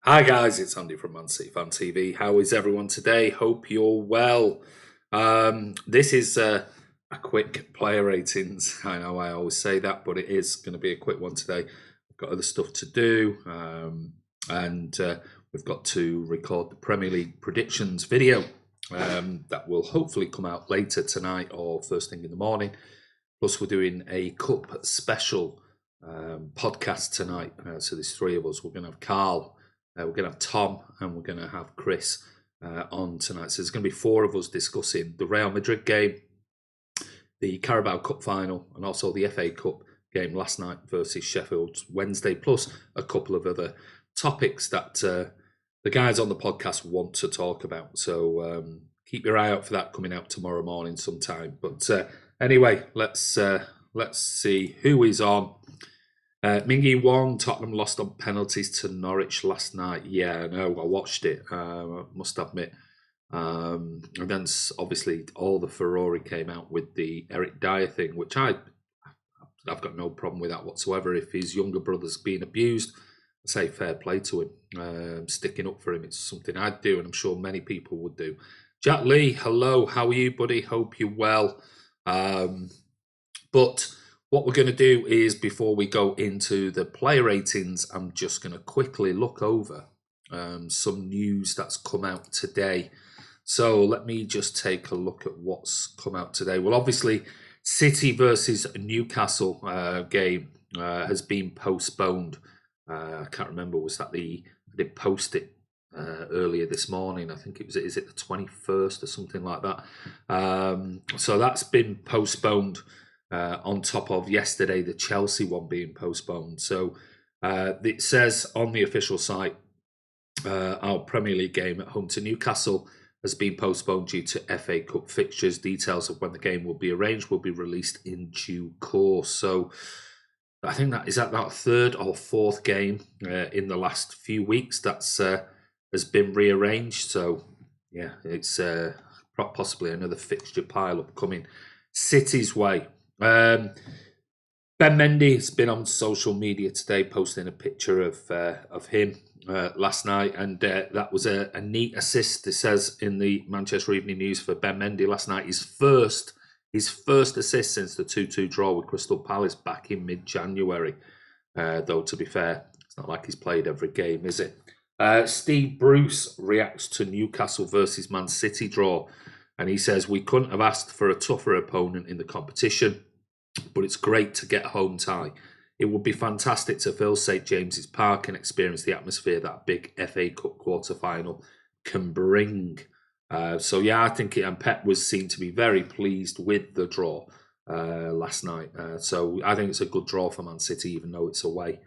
Hi guys, it's Andy from Man City Fan TV. How is everyone today? Hope you're well. This is a quick player ratings. I know I always say that, but it is going to be a quick one today. I've got other stuff to do, and we've got to record the Premier League predictions video that will hopefully come out later tonight or first thing in the morning. Plus, we're doing a cup special podcast tonight. So there's three of us. We're going to have Carl. We're going to have Tom and we're going to have Chris on tonight. So there's going to be four of us discussing the Real Madrid game, the Carabao Cup final, and also the FA Cup game last night versus Sheffield Wednesday, plus a couple of other topics that the guys on the podcast want to talk about. So keep your eye out for that coming out tomorrow morning sometime. But anyway, let's see who is on. Mingyi Wong, Tottenham lost on penalties to Norwich last night. Yeah, I know, I watched it, I must admit. And then obviously all the furore came out with the Eric Dyer thing, which I've got no problem with that whatsoever. If his younger brother's being abused, I say fair play to him. Sticking up for him, it's something I'd do, and I'm sure many people would do. Jack Lee, hello, how are you, buddy? Hope you're well. But what we're going to do is, before we go into the player ratings, I'm just going to quickly look over some news that's come out today. So let me just take a look at what's come out today. Well, obviously, City versus Newcastle game has been postponed. I can't remember, was that I did post it earlier this morning. I think is it the 21st or something like that. So that's been postponed. On top of yesterday, the Chelsea one being postponed. So it says on the official site, our Premier League game at home to Newcastle has been postponed due to FA Cup fixtures. Details of when the game will be arranged will be released in due course. So I think that is that third or fourth game in the last few weeks that's has been rearranged. So yeah, it's possibly another fixture pile up coming City's way. Ben Mendy has been on social media today posting a picture of him last night, and that was a neat assist. It says in the Manchester Evening News for Ben Mendy last night, his first assist since the 2-2 draw with Crystal Palace back in mid-January. Though, to be fair, it's not like he's played every game, is it? Steve Bruce reacts to Newcastle versus Man City draw, and he says, "We couldn't have asked for a tougher opponent in the competition, but it's great to get a home tie. It would be fantastic to fill St James's Park and experience the atmosphere that a big FA Cup quarter-final can bring." So yeah, I think and Pep was seen to be very pleased with the draw last night. So I think it's a good draw for Man City, even though it's away.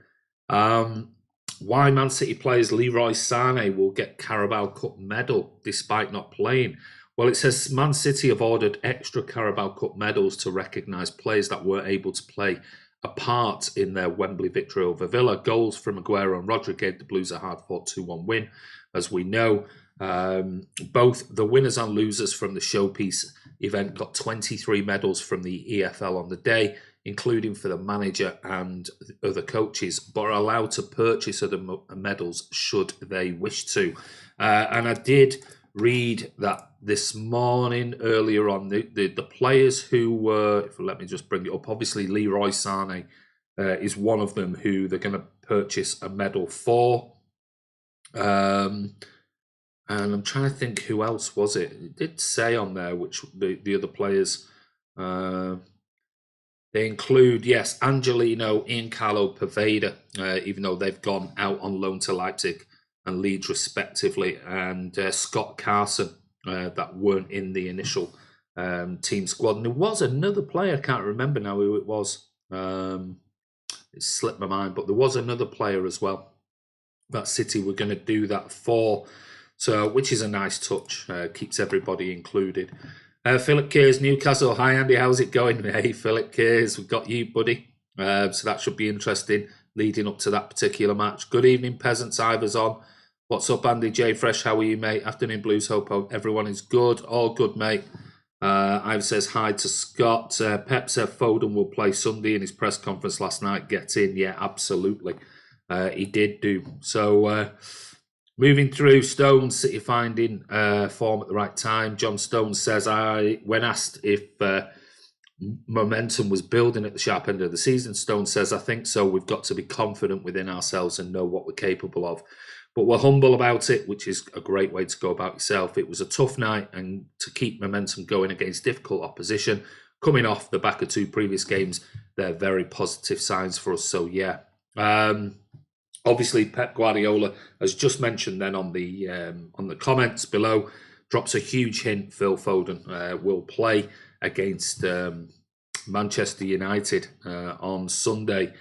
Why Man City players Leroy Sané will get Carabao Cup medal despite not playing. Well, it says Man City have ordered extra Carabao Cup medals to recognise players that were able to play a part in their Wembley victory over Villa. Goals from Aguero and Rodri gave the Blues a hard-fought 2-1 win. As we know, both the winners and losers from the showpiece event got 23 medals from the EFL on the day, including for the manager and other coaches, but are allowed to purchase other medals should they wish to. And I did read that this morning earlier on, the players who were, let me just bring it up, obviously Leroy Sané is one of them who they're going to purchase a medal for. And I'm trying to think who else was it. It did say on there which the other players. They include, yes, Angelino, Ian Carlo, Poveda, even though they've gone out on loan to Leipzig and Leeds respectively, and Scott Carson that weren't in the initial team squad. And there was another player, I can't remember now who it was. It slipped my mind, but there was another player as well that City were going to do that for. So, which is a nice touch, keeps everybody included. Philip Kears, Newcastle. Hi, Andy. How's it going? Hey, Philip Kears. We've got you, buddy. So that should be interesting leading up to that particular match. Good evening, peasants. Ivor's on. What's up, Andy J. Fresh? How are you, mate? Afternoon Blues. Hope everyone is good. All good, mate. Ivor says hi to Scott. Pep said Foden will play Sunday in his press conference last night. Get in. Yeah, absolutely. He did do. So, Moving through, Stones, City finding form at the right time. John Stones says, when asked if momentum was building at the sharp end of the season, Stones says, I think so. We've got to be confident within ourselves and know what we're capable of. But we're humble about it, which is a great way to go about yourself. It was a tough night, and to keep momentum going against difficult opposition, coming off the back of 2 previous games, they're very positive signs for us. So, yeah. Obviously, Pep Guardiola, as just mentioned then on the comments below, drops a huge hint. Phil Foden will play against Manchester United on Sunday.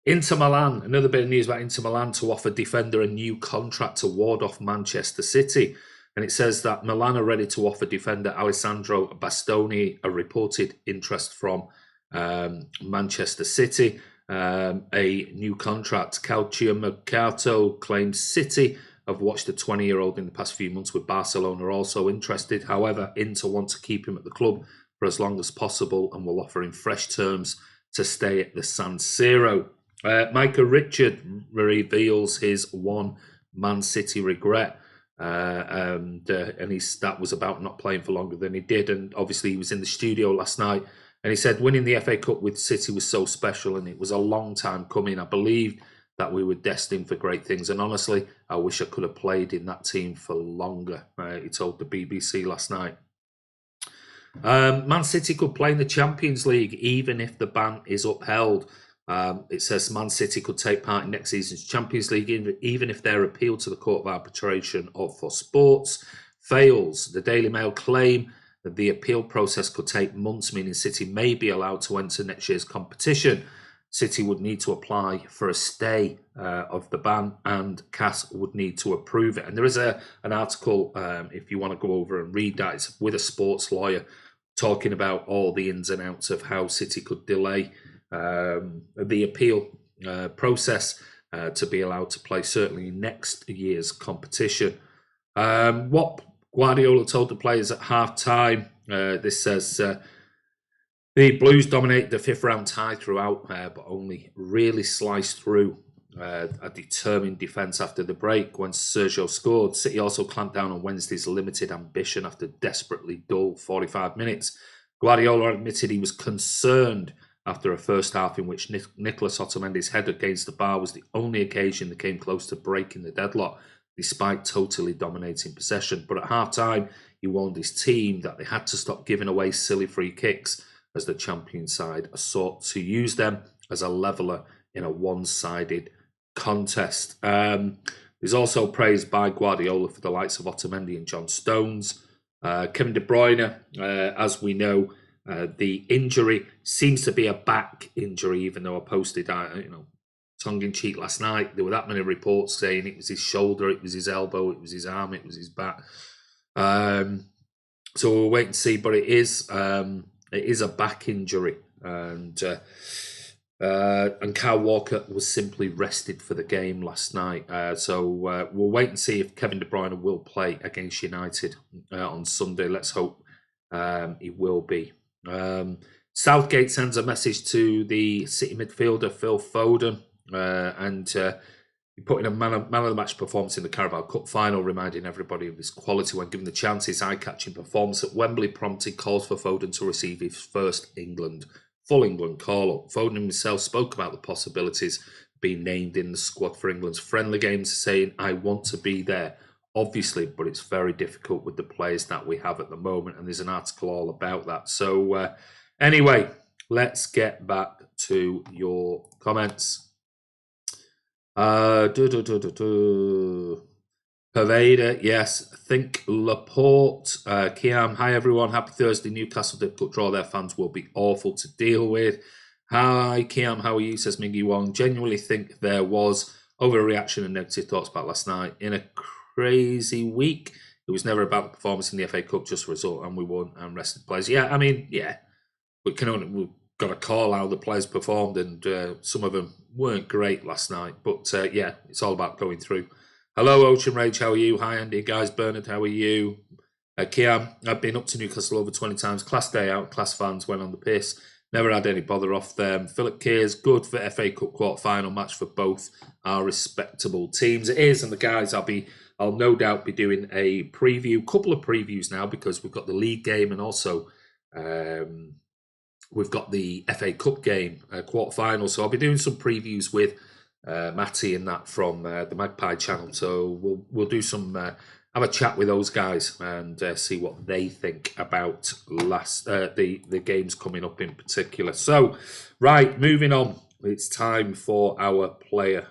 Inter Milan, another bit of news about Inter Milan to offer defender a new contract to ward off Manchester City. And it says that Milan are ready to offer defender Alessandro Bastoni a reported interest from Manchester City. A new contract. Calcio Mercato claims City have watched the 20-year-old in the past few months, with Barcelona also interested. However, Inter want to keep him at the club for as long as possible and will offer him fresh terms to stay at the San Siro. Micah Richard reveals his one Man City regret. And that was about not playing for longer than he did. And obviously he was in the studio last night, and he said winning the FA Cup with City was so special, and it was a long time coming. I believed that we were destined for great things, and honestly, I wish I could have played in that team for longer, he told the BBC last night. Man City could play in the Champions League even if the ban is upheld. It says Man City could take part in next season's Champions League even if their appeal to the Court of Arbitration for Sports fails. The Daily Mail claim that the appeal process could take months, meaning City may be allowed to enter next year's competition. City would need to apply for a stay of the ban, and CAS would need to approve it. And there is an article, if you want to go over and read that, it's with a sports lawyer talking about all the ins and outs of how City could delay the appeal process to be allowed to play certainly next year's competition. What Guardiola told the players at half-time, this says, the Blues dominated the 5th round tie throughout, but only really sliced through a determined defence after the break when Sergio scored. City also clamped down on Wednesday's limited ambition after desperately dull 45 minutes. Guardiola admitted he was concerned after a first half in which Nicolas Otamendi's head against the bar was the only occasion that came close to breaking the deadlock, despite totally dominating possession. But at half-time, he warned his team that they had to stop giving away silly free kicks, as the champion side sought to use them as a leveller in a one-sided contest. There's also praise by Guardiola for the likes of Otamendi and John Stones. Kevin De Bruyne, as we know, the injury seems to be a back injury, even though I posted, tongue-in-cheek last night. There were that many reports saying it was his shoulder, it was his elbow, it was his arm, it was his back. So we'll wait and see, but it is a back injury, and Kyle Walker was simply rested for the game last night. So we'll wait and see if Kevin De Bruyne will play against United on Sunday. Let's hope he will be. Southgate sends a message to the City midfielder Phil Foden, and he put in a man of the match performance in the Carabao Cup final, reminding everybody of his quality when given the chance. His eye-catching performance at Wembley prompted calls for Foden to receive his first full England call-up. Foden himself spoke about the possibilities of being named in the squad for England's friendly games, saying, "I want to be there, obviously, but it's very difficult with the players that we have at the moment," and there's an article all about that. So anyway, let's get back to your comments. Pervader, yes. Think Laporte. Kiam, hi everyone. Happy Thursday. Newcastle difficult draw. Their fans will be awful to deal with. Hi Kiam, how are you? Says Miggy Wong. Genuinely think there was overreaction and negative thoughts about last night. In a crazy week, it was never about the performance in the FA Cup, just a result, and we won and rested players. Yeah, I mean, yeah, we've got to call how the players performed, and some of them weren't great last night. But yeah, it's all about going through. Hello, Ocean Rage, how are you? Hi, Andy, guys, Bernard, how are you? Kiam, I've been up to Newcastle over 20 times. Class day out, class fans went on the piss. Never had any bother off them. Philip Kears, good for FA Cup quarter-final match for both our respectable teams. It is, and the guys, I'll no doubt be doing a couple of previews now, because we've got the league game and also we've got the FA Cup game quarter-final. So I'll be doing some previews with Matty and that from the Magpie channel. So we'll do some have a chat with those guys and see what they think about the games coming up in particular. So, right, moving on. It's time for our player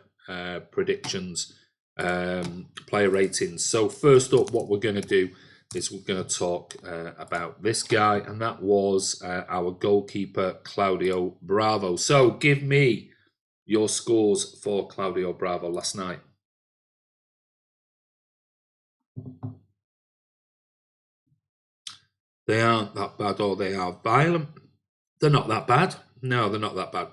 predictions, player ratings. So first up, what we're going to do is we're going to talk about this guy, and that was our goalkeeper, Claudio Bravo. So give me your scores for Claudio Bravo last night. They aren't that bad, or they are violent. They're not that bad. No, they're not that bad.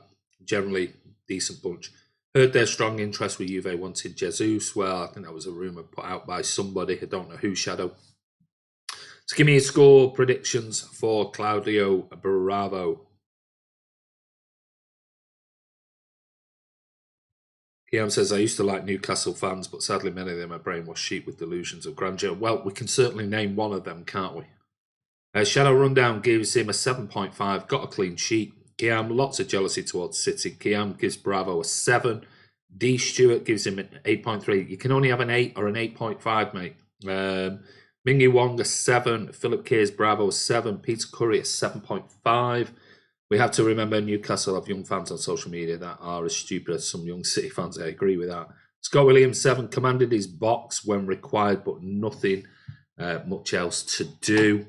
Generally, decent bunch. Heard their strong interest with Juve wanted Jesus. Well, I think that was a rumour put out by somebody. I don't know who, Shadow. So give me a score predictions for Claudio Bravo. Kiam says, I used to like Newcastle fans, but sadly many of them are brainwashed sheep with delusions of grandeur. Well, we can certainly name one of them, can't we? Shadow Rundown gives him a 7.5, got a clean sheet. Kiam, lots of jealousy towards City. Kiam gives Bravo a 7. D. Stewart gives him an 8.3. You can only have an 8 or an 8.5, mate. Mingy Wong a 7. Philip Kears Bravo a 7. Peter Curry a 7.5. We have to remember Newcastle have young fans on social media that are as stupid as some young City fans. I agree with that. Scott Williams 7. Commanded his box when required, but nothing much else to do.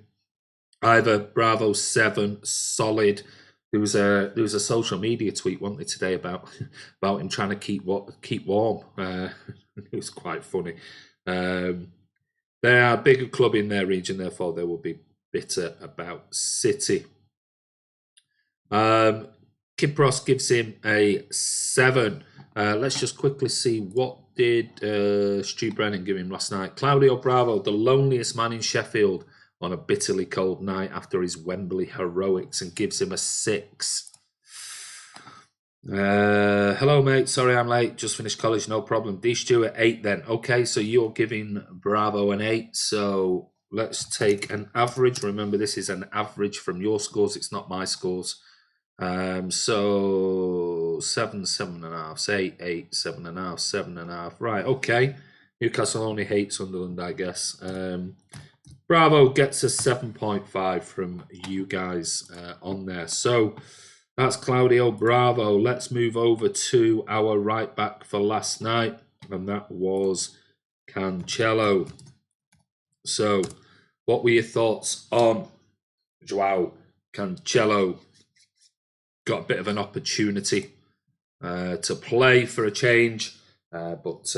Ivor Bravo 7, solid. There was a social media tweet, wasn't there, today about him trying to keep warm. It was quite funny. They are a bigger club in their region, therefore they will be bitter about City. Kipros gives him a 7. Let's just quickly see, what did Stu Brennan give him last night? Claudio Bravo, the loneliest man in Sheffield on a bitterly cold night after his Wembley heroics, and gives him a 6. Hello, mate. Sorry I'm late. Just finished college. No problem. D. Stewart, 8 then. Okay, so you're giving Bravo an 8. So let's take an average. Remember, this is an average from your scores. It's not my scores. So 7, 7.5, 8, 8, 7.5, 7.5. Right, okay. Newcastle only hates Sunderland, I guess. Bravo gets a 7.5 from you guys on there. So that's Claudio Bravo. Let's move over to our right back for last night, and that was Cancelo. So what were your thoughts on Joao Cancelo? Got a bit of an opportunity to play for a change, but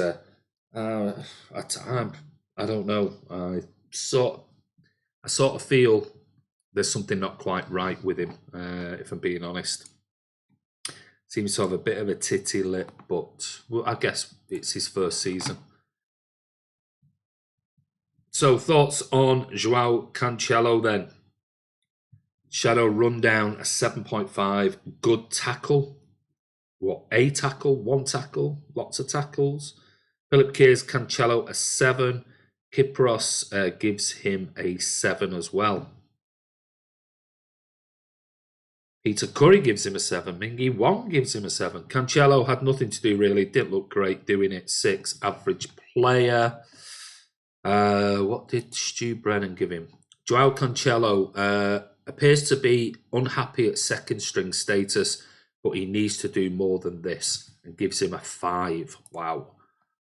at time, I don't know. I sort of feel there's something not quite right with him, if I'm being honest. Seems to have a bit of a titty lip, but well, I guess it's his first season. So thoughts on Joao Cancelo then? Shadow Rundown, a 7.5. Good tackle. What, a tackle? One tackle? Lots of tackles. Philip Kears, Cancelo, a 7. Kipros gives him a 7 as well. Peter Curry gives him a 7. Mingy Wong gives him a 7. Cancelo had nothing to do really. Didn't look great doing it. 6. Average player. What did Stu Brennan give him? Joao Cancelo appears to be unhappy at second string status, but he needs to do more than this, and gives him a 5. Wow.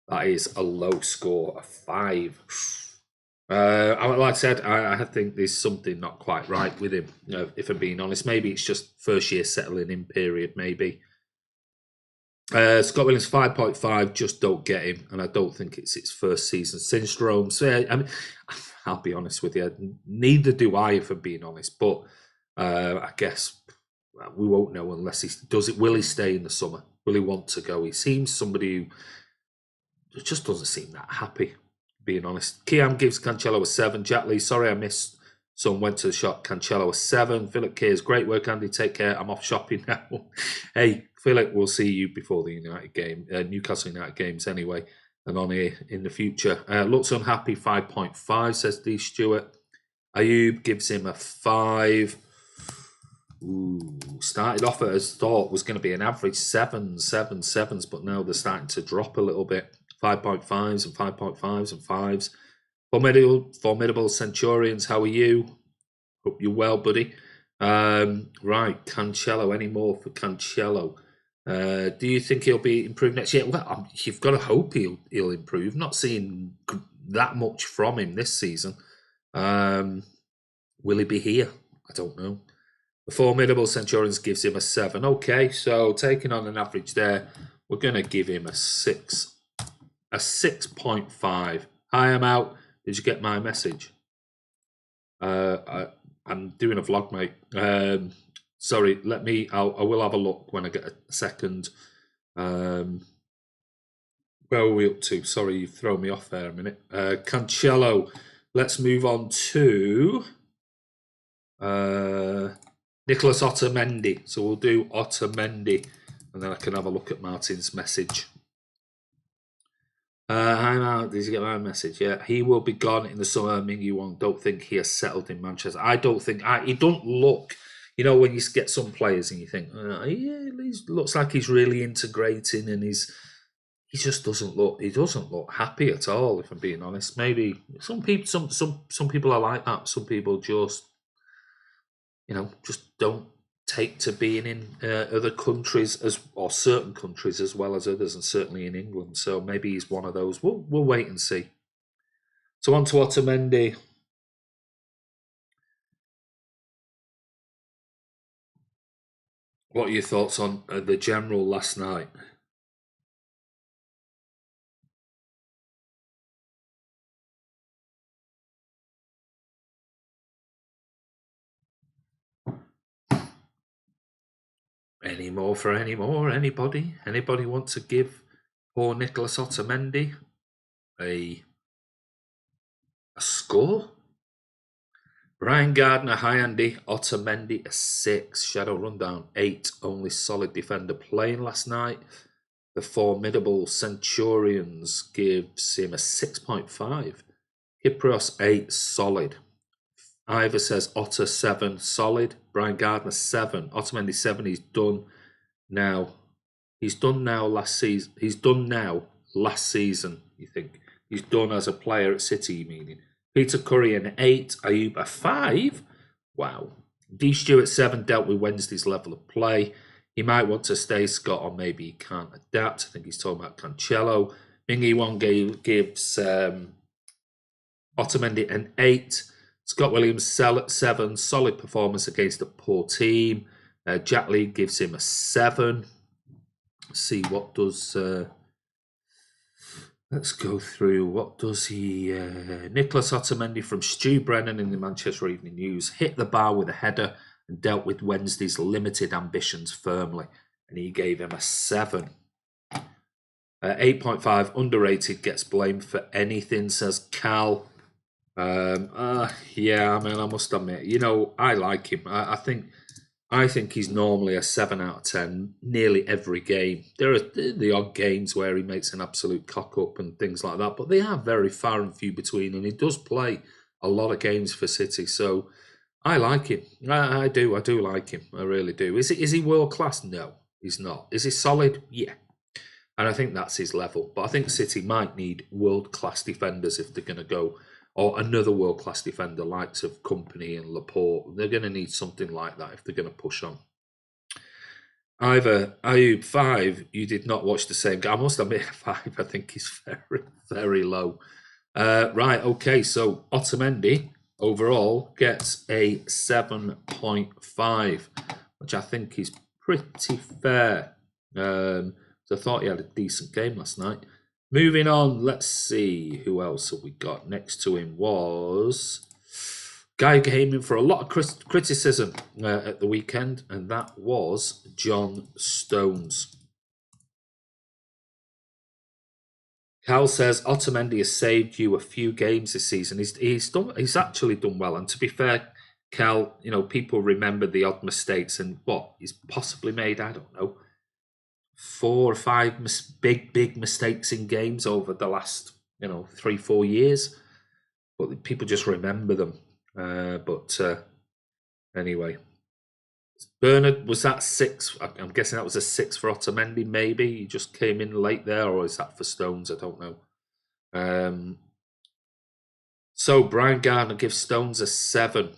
That is a low score, a 5. Like I said, I think there's something not quite right with him, if I'm being honest. Maybe it's just first year settling in period, maybe. Scott Williams, 5.5, just don't get him, and I don't think it's its first season syndrome. So, I mean, I'll be honest with you, neither do I, if I'm being honest, but I guess we won't know unless he does it. Will he stay in the summer? Will he want to go? He seems somebody who just doesn't seem that happy, being honest. Kiam gives Cancelo a 7. Jack Lee, sorry I missed Son went to the shop. Cancelo a 7. Philip Kears, great work, Andy. Take care. I'm off shopping now. Hey, Philip, we'll see you before the United game, Newcastle United games anyway, and on here in the future. Looks unhappy, 5.5, says D. Stewart. Ayub gives him a 5. Ooh, started off as thought was going to be an average 7s, but now they're starting to drop a little bit. 5.5s and 5.5s and 5s. Formidable Centurions, how are you? Hope you're well, buddy. Right, Cancelo. Any more for Cancelo? Do you think he'll be improved next year? Well, you've got to hope he'll improve. Not seeing that much from him this season. Will he be here? I don't know. The Formidable Centurions gives him a 7. Okay, so taking on an average there, we're going to give him a 6. A 6.5. Hi, I'm out. Did you get my message? I'm doing a vlog, mate. Sorry, I will have a look when I get a second. Where are we up to? Sorry, you've thrown me off there a minute. Cancelo. Let's move on to Nicholas Otamendi. So we'll do Otamendi, and then I can have a look at Martin's message. I'm out. Did you get my message? Yeah, he will be gone in the summer. Ming Wong, don't think he has settled in Manchester. I don't think he don't look. You know, when you get some players and you think, yeah, he looks like he's really integrating, and he just doesn't look. He doesn't look happy at all. If I'm being honest, maybe some people are like that. Some people just, just don't take to being in other countries or certain countries as well as others, and certainly in England. So maybe he's one of those. We'll wait and see. So on to Otamendi. What are your thoughts on the general last night? Any more for any more? Anybody? Anybody want to give poor Nicholas Otamendi a score? Brian Gardner, hi Andy. Otamendi a 6. Shadow Rundown 8. Only solid defender playing last night. The Formidable Centurions gives him a 6.5. Kyprios 8. Solid. Ivor says Otter 7. Solid. Brian Gardner 7. Otamendi 7. He's done now. He's done now last season. He's done now last season, you think? He's done as a player at City, meaning. Peter Curry an 8. Ayub a 5. Wow. D. Stewart 7. Dealt with Wednesday's level of play. He might want to stay, Scott, or maybe he can't adapt. I think he's talking about Cancelo. Mingy Wong gives Otamendi an 8. Scott Williams 7. Solid performance against a poor team. Jack Lee gives him a 7. Let's see what does... let's go through. What does he... Nicholas Otamendi from Stu Brennan in the Manchester Evening News hit the bar with a header and dealt with Wednesday's limited ambitions firmly. And he gave him a 7. 8.5, underrated, gets blamed for anything, says Cal. Yeah, I mean, I must admit, I like him. I think he's normally a 7 out of 10 nearly every game. There are the odd games where he makes an absolute cock up and things like that, but they are very far and few between, and he does play a lot of games for City. So I like him. I do like him. I really do. Is he world class? No, he's not. Is he solid? Yeah. And I think that's his level. But I think City might need world class defenders if they're going to go, or another world class defender, likes of Company and Laporte. They're going to need something like that if they're going to push on. Ivor, Ayub 5. You did not watch the same game. I must admit, 5. I think is very, very low. Right. Okay. So Otamendi overall gets a 7.5, which I think is pretty fair. So I thought he had a decent game last night. Moving on, let's see who else have we got. Next to him was guy who came in for a lot of criticism at the weekend, and that was John Stones. Cal says Otamendi has saved you a few games this season. He's actually done well. And to be fair, Cal, you know, people remember the odd mistakes and what he's possibly made. I don't know, 4 or 5 big mistakes in games over the last 3-4 years. But people just remember them. Anyway. Bernard, was that 6? I'm guessing that was a 6 for Otamendi, maybe. He just came in late there, or is that for Stones? I don't know. So Brian Gardner gives Stones a 7.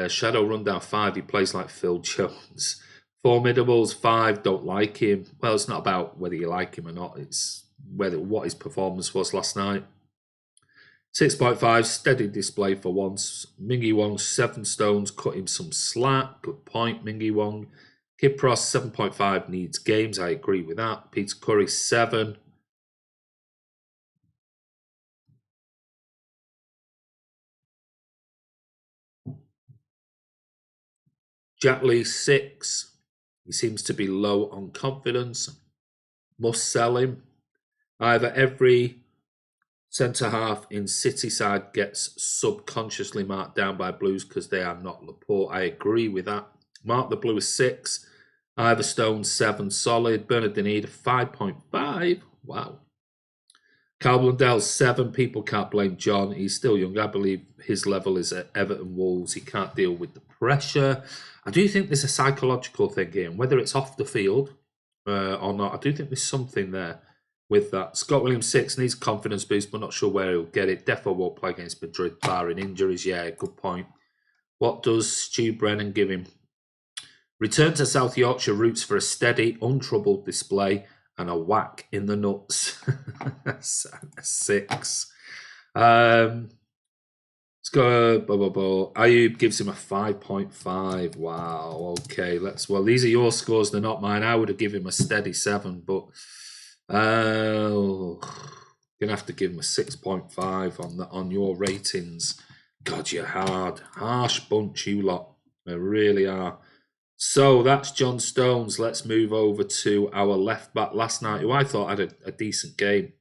Shadow Rundown 5. He plays like Phil Jones. Formidables 5. Don't like him. Well, it's not about whether you like him or not. It's what his performance was last night. 6.5, steady display for once. Mingy Wong, 7 stones, cut him some slack. Good point, Mingy Wong. Kipros, 7.5, needs games. I agree with that. Peter Curry, 7. Jack Lee, 6. He seems to be low on confidence. Must sell him. Either every centre-half in City side gets subconsciously marked down by Blues because they are not Laporte. I agree with that. Mark the Blue 6. Ivor Stone 7 solid. Bernard Dineen 5.5. Wow. Carl Blundell 7. People can't blame John. He's still young. I believe his level is at Everton Wolves. He can't deal with the pressure. I do think there's a psychological thing here. Whether it's off the field or not, I do think there's something there with that. Scott Williams 6 needs confidence boost, but not sure where he'll get it. Defo won't play against Madrid, barring injuries. Yeah, good point. What does Stu Brennan give him? Return to South Yorkshire roots for a steady, untroubled display and a whack in the nuts. 6. Let's go. Ayub gives him a 5.5. Wow. Okay. Well, these are your scores. They're not mine. I would have given him a steady 7, but gonna have to give him a 6.5 on your ratings. God, you're harsh bunch, you lot. They really are. So that's John Stones. Let's move over to our left back last night, who I thought had a decent game,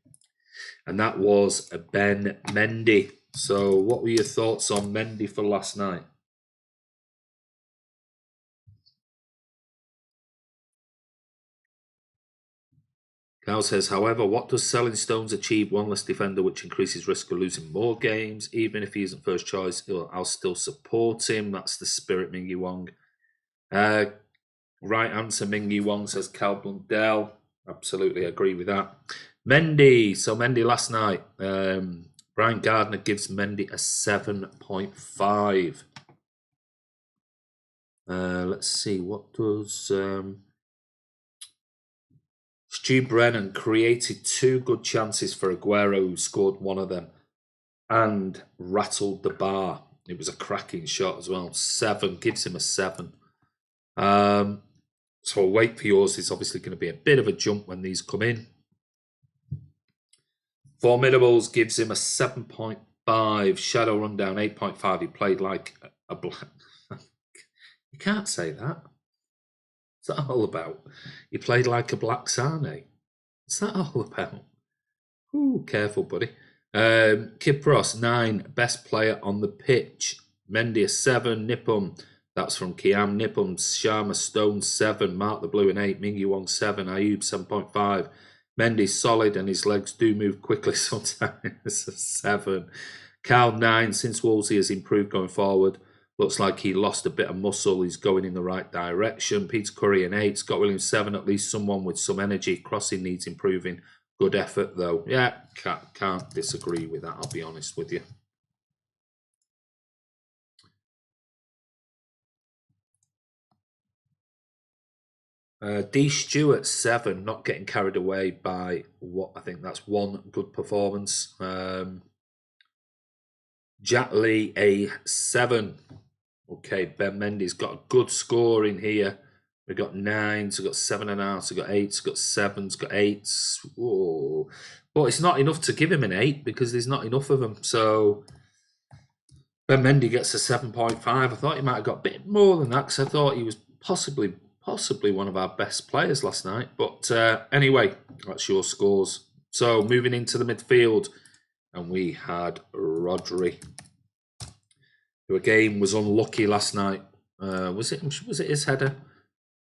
and that was Ben Mendy. So what were your thoughts on Mendy for last night? Cal says, however, what does selling Stones achieve? One less defender, which increases risk of losing more games. Even if he isn't first choice, I'll still support him. That's the spirit, Mingy Wong. Right answer, Mingy Wong, says Cal Blundell. Absolutely agree with that. Mendy. So Mendy last night. Brian Gardner gives Mendy a 7.5. Let's see. What does... Stu Brennan created 2 good chances for Aguero, who scored one of them, and rattled the bar. It was a cracking shot as well. 7, gives him a 7. So I'll wait for yours. It's obviously going to be a bit of a jump when these come in. Formidables gives him a 7.5. Shadow Rundown 8.5. He played like a black... You can't say that. What's that all about? He played like a black Sane. What's that all about? Ooh, careful, buddy. Kipros 9, best player on the pitch. Mendy a 7. Nipum, that's from Kiam. Nipum, Sharma Stone 7. Mark the Blue an 8. Mingy Wong 7. Ayub 7.5. Mendy's solid and his legs do move quickly sometimes. A 7. Cal 9. Since Wolsey has improved going forward. Looks like he lost a bit of muscle. He's going in the right direction. Peter Curry an 8. Scott Williams 7. At least someone with some energy. Crossing needs improving. Good effort though. Yeah, can't disagree with that. I'll be honest with you. D Stewart 7. Not getting carried away by what I think that's one good performance. Jack Lee a 7. Okay, Ben Mendy's got a good score in here. We've got 9s, we've got 7.5s, we've got 8s, we've got 7s, we've got 8s. Whoa. But it's not enough to give him an 8 because there's not enough of them. So Ben Mendy gets a 7.5. I thought he might have got a bit more than that because I thought he was possibly one of our best players last night. But anyway, that's your scores. So moving into the midfield, and we had Rodri, who again was unlucky last night. Was it his header?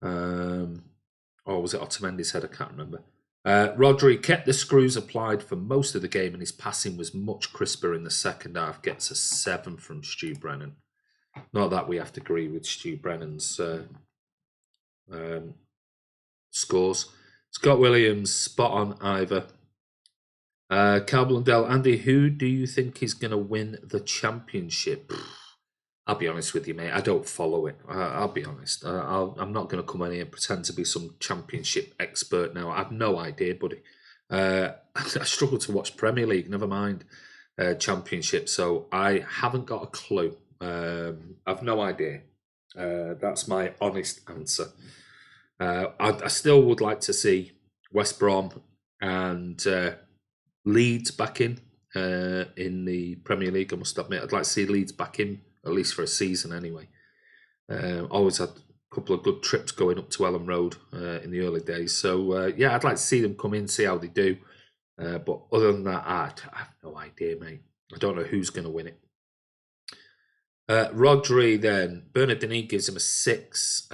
Or was it Otamendi's header? I can't remember. Rodri kept the screws applied for most of the game, and his passing was much crisper in the second half. Gets a 7 from Stu Brennan. Not that we have to agree with Stu Brennan's scores. Scott Williams, spot on either. Cal Blundell, Andy, who do you think is going to win the championship? I'll be honest with you, mate. I don't follow it. I'll be honest. I'm not going to come in here and pretend to be some championship expert now. I have no idea, buddy. I struggle to watch Premier League, never mind championship. So I haven't got a clue. I've no idea. That's my honest answer. I still would like to see West Brom and Leeds back in the Premier League. I must admit, I'd like to see Leeds back in, at least for a season anyway. Always had a couple of good trips going up to Ellen Road in the early days. So, yeah, I'd like to see them come in, see how they do. But other than that, I have no idea, mate. I don't know who's going to win it. Rodri then. Bernard Denis gives him a 6.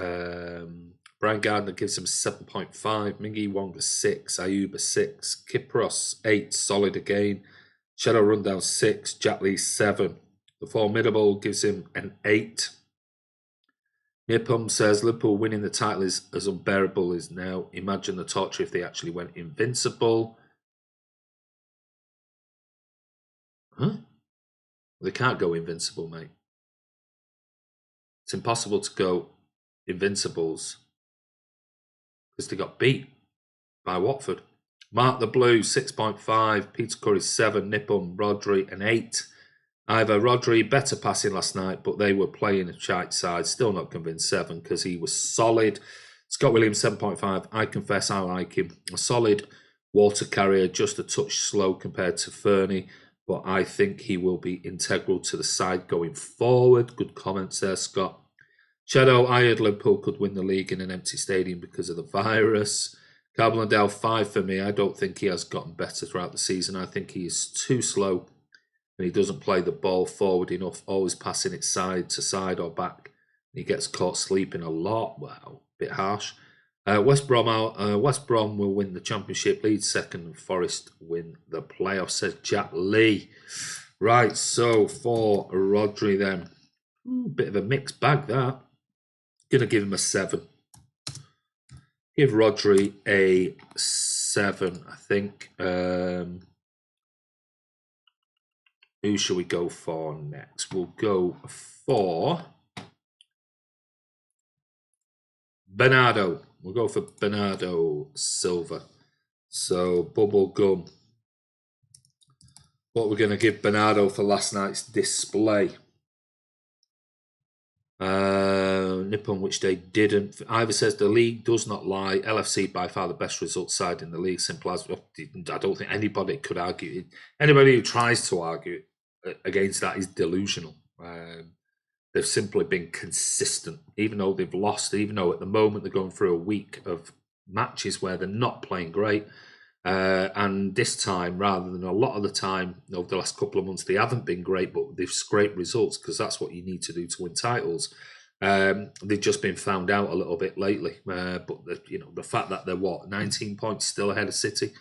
Brian Gardner gives him a 7.5. Mingy Wong a 6. Ayub a 6. Kipros 8. Solid again. Shadow Rundown 6. Jack Lee 7. The Formidable gives him an 8. Nipum says Liverpool winning the title is as unbearable as now. Imagine the torture if they actually went invincible. Huh? They can't go invincible, mate. It's impossible to go invincibles because they got beat by Watford. Mark the Blue, 6.5. Peter Curry, 7. Nipum, Rodri, an 8. Either Rodri, better passing last night, but they were playing a shite side. Still not convinced, 7, because he was solid. Scott Williams, 7.5. I confess I like him. A solid water carrier, just a touch slow compared to Fernie, but I think he will be integral to the side going forward. Good comments there, Scott. Shadow, I heard Liverpool could win the league in an empty stadium because of the virus. Carbondale, 5 for me. I don't think he has gotten better throughout the season. I think he is too slow and he doesn't play the ball forward enough, always passing it side to side or back. He gets caught sleeping a lot. Wow, a bit harsh. West Brom will win the championship. Leeds second and Forest win the playoffs, says Jack Lee. Right, so for Rodri then. Bit of a mixed bag, that. Going to give him a 7. Give Rodri a 7, I think. Who shall we go for next? We'll go for Bernardo. We'll go for Bernardo Silva. So, bubble gum. What we're going to give Bernardo for last night's display. Nippon, which they didn't. Ivor says the league does not lie. LFC by far the best result side in the league. Simple as. I don't think anybody could argue it. Anybody who tries to argue against that is delusional. They've simply been consistent, even though they've lost. Even though at the moment they're going through a week of matches where they're not playing great. And this time, rather than a lot of the time over the last couple of months, they haven't been great, but they've scraped results because that's what you need to do to win titles. They've just been found out a little bit lately. But the fact that they're 19 points still ahead of City,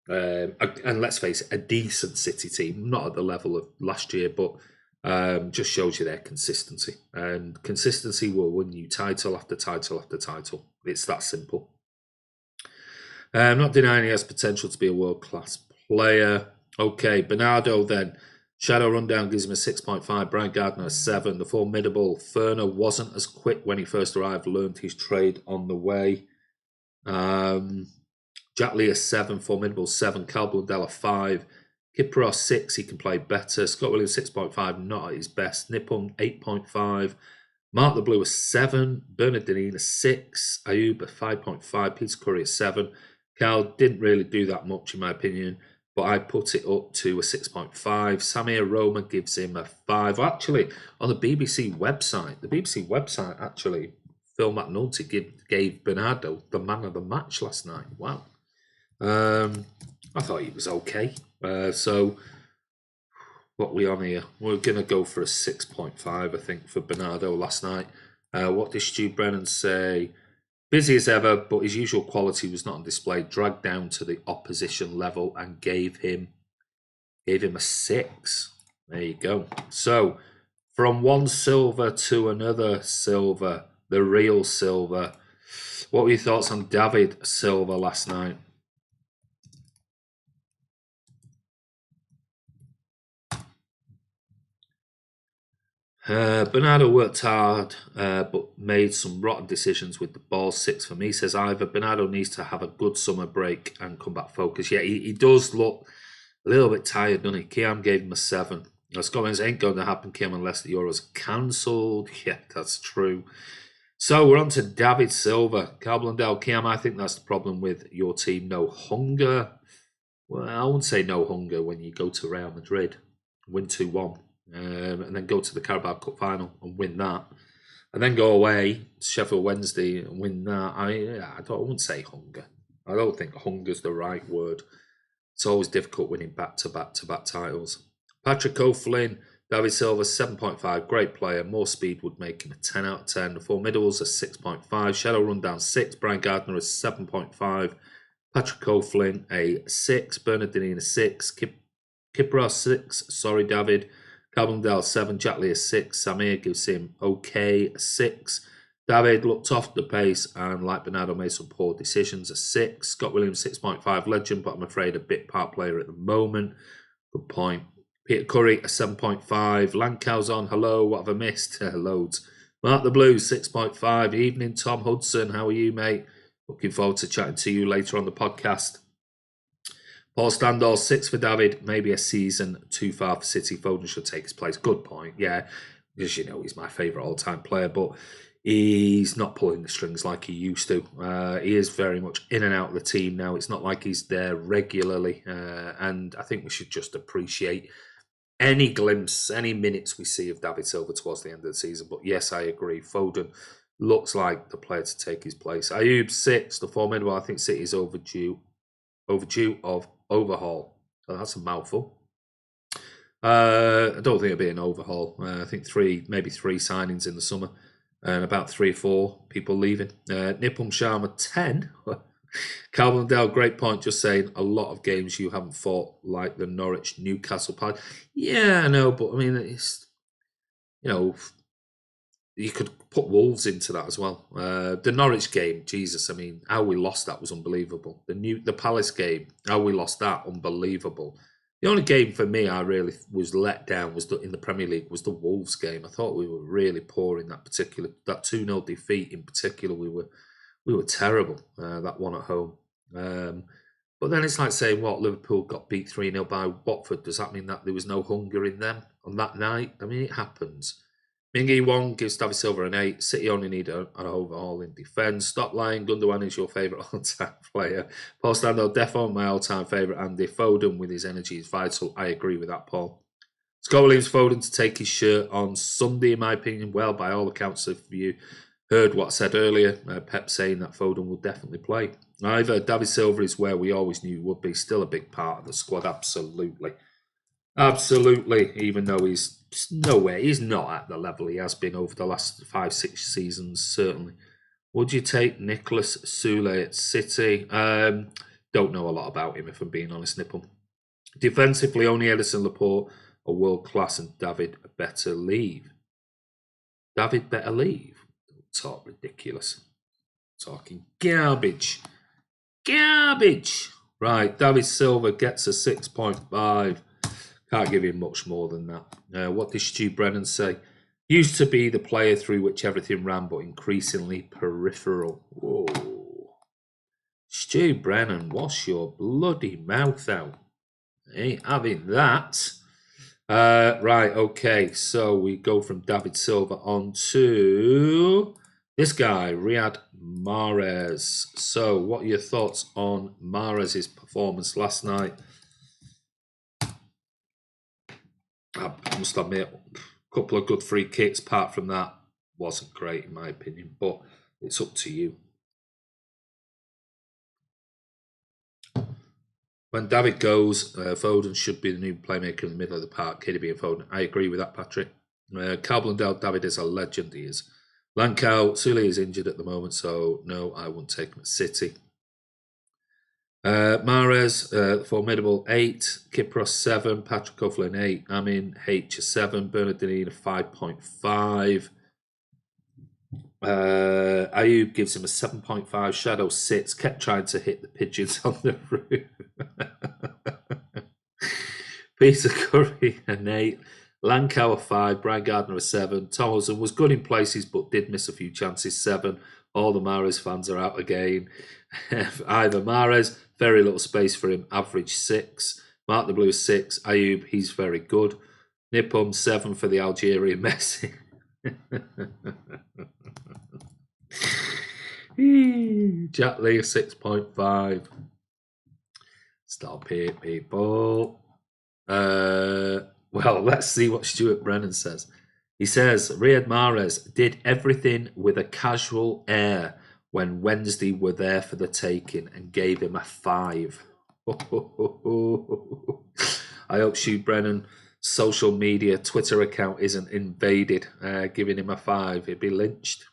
and let's face it, a decent City team, not at the level of last year, but just shows you their consistency. And consistency will win you title after title after title. It's that simple. I'm not denying he has potential to be a world-class player. Okay, Bernardo then. Shadow Rundown gives him a 6.5. Brian Gardner a 7. The formidable Ferner wasn't as quick when he first arrived. Learned his trade on the way. Jack Lee a 7. Formidable 7. Cal Blundell a 5. Kipros 6. He can play better. Scott Williams 6.5. Not at his best. Nippon 8.5. Mark the Blue a 7. Bernard Denis a 6. Ayub a 5.5. Peter Curry a 7. Cal didn't really do that much in my opinion, but I put it up to a 6.5. Samir Roma gives him a 5. Actually, on the BBC website, actually, Phil McNulty gave Bernardo the man of the match last night. Wow. I thought he was okay. So what we on here? We're going to go for a 6.5, I think, for Bernardo last night. What did Stu Brennan say? Busy as ever, but his usual quality was not on display. Dragged down to the opposition level and gave him a 6. There you go. So from one silver to another silver, the real silver. What were your thoughts on David Silva last night? Bernardo worked hard, but made some rotten decisions with the ball. 6 for me. He says either Bernardo needs to have a good summer break and come back focused. Yeah, he does look a little bit tired, doesn't he? Kiam gave him a 7. Now, Scotland's ain't going to happen, Kiam, unless the Euros are cancelled. Yeah, that's true. So we're on to David Silva. Carl Blundell, Kiam, I think that's the problem with your team. No hunger. Well, I wouldn't say no hunger when you go to Real Madrid, win 2-1. And then go to the Carabao Cup final and win that, and then go away to Sheffield Wednesday and win that. I wouldn't say hunger. I don't think hunger's the right word. It's always difficult winning back-to-back titles. Patrick O'Flynn, David Silva, 7.5, great player. More speed would make him a 10 out of 10. The four middles are 6.5. Shadow Rundown, 6. Brian Gardner is 7.5. Patrick O'Flynn, a 6. Bernardini, a 6. Kipra, 6. Sorry, David. Carbondale 7, Jack Lee a 6, Samir gives him okay, a 6. David looked off the pace and, like Bernardo, made some poor decisions, a 6. Scott Williams 6.5, legend, but I'm afraid a bit part player at the moment. Good point. Peter Curry a 7.5. Lancow's on, hello, what have I missed? Loads. Mark the Blues 6.5. Evening, Tom Hudson, how are you, mate? Looking forward to chatting to you later on the podcast. Paul Standall, 6 for David. Maybe a season too far for City. Foden should take his place. Good point. Yeah, because you know he's my favourite all-time player, but he's not pulling the strings like he used to. He is very much in and out of the team now. It's not like he's there regularly, and I think we should just appreciate any glimpse, any minutes we see of David Silva towards the end of the season. But yes, I agree. Foden looks like the player to take his place. Ayoub 6, the formidable. I think City is overdue of overhaul. So that's a mouthful. I don't think it'll be an overhaul. I think maybe three signings in the summer, and about 3 or 4 people leaving. Nipum Sharma 10. Calvin Dell, great point. Just saying, a lot of games you haven't fought, like the Norwich Newcastle part. Yeah, I know, but I mean, it's you could put Wolves into that as well. The Norwich game, Jesus, I mean, how we lost that was unbelievable. The Palace game, how we lost that, unbelievable. The only game for me I really was let down was in the Premier League was the Wolves game. I thought we were really poor in that 2-0 defeat in particular. We were terrible, that one at home. But then it's like saying, what, Liverpool got beat 3-0 by Watford. Does that mean that there was no hunger in them on that night? I mean, it happens. Mingy Wong gives David Silva an 8. City only need an overhaul in defence. Stop lying. Gundogan is your favourite all-time player. Paul Stando, definitely my all-time favourite. Andy Foden with his energy is vital. I agree with that, Paul. Scott Williams Foden to take his shirt on Sunday, in my opinion. Well, by all accounts, if you heard what I said earlier, Pep saying that Foden will definitely play. Either David Silva is where we always knew he would be. Still a big part of the squad, absolutely. Absolutely, even though he's nowhere, he's not at the level he has been over the last 5-6 seasons, certainly. Would you take Nicholas Sule at City? Don't know a lot about him, if I'm being honest, Nipple. Defensively, only Edison Laporte are world class and David better leave. David better leave? Don't talk ridiculous. Talking garbage. Garbage! Right, David Silva gets a 6.5. Can't give him much more than that. What did Stu Brennan say? Used to be the player through which everything ran, but increasingly peripheral. Whoa. Stu Brennan, wash your bloody mouth out. Ain't having that. Right, okay. So we go from David Silva on to this guy, Riyad Mahrez. So what are your thoughts on Mahrez's performance last night? I must admit, a couple of good free kicks. Apart from that, wasn't great in my opinion, but it's up to you. When David goes, Foden should be the new playmaker in the middle of the park. KDB and Foden. I agree with that, Patrick. Carl Blundell, David is a legend, he is. Lankau, Sule is injured at the moment, so no, I wouldn't take him at City. Mahrez, formidable 8, Kipros 7, Patrick O'Flynn 8, Amin H a 7, Bernardini a 5.5. Ayub gives him a 7.5. Shadow sits, kept trying to hit the pigeons on the roof. Peter Curry an 8. Lankau a 5. Brian Gardner a 7. Tomlinson was good in places but did miss a few chances. 7. All the Mahrez fans are out again. Ivor Mahrez, very little space for him. Average 6. Mark the Blue 6. Ayub, he's very good. Nipum 7 for the Algerian Messi. Jack Lee 6.5. Stop it, people. Well, let's see what Stuart Brennan says. He says, Riyad Mahrez did everything with a casual air when Wednesday were there for the taking and gave him a 5. I hope Stuart Brennan social media Twitter account isn't invaded, giving him a 5. He'd be lynched.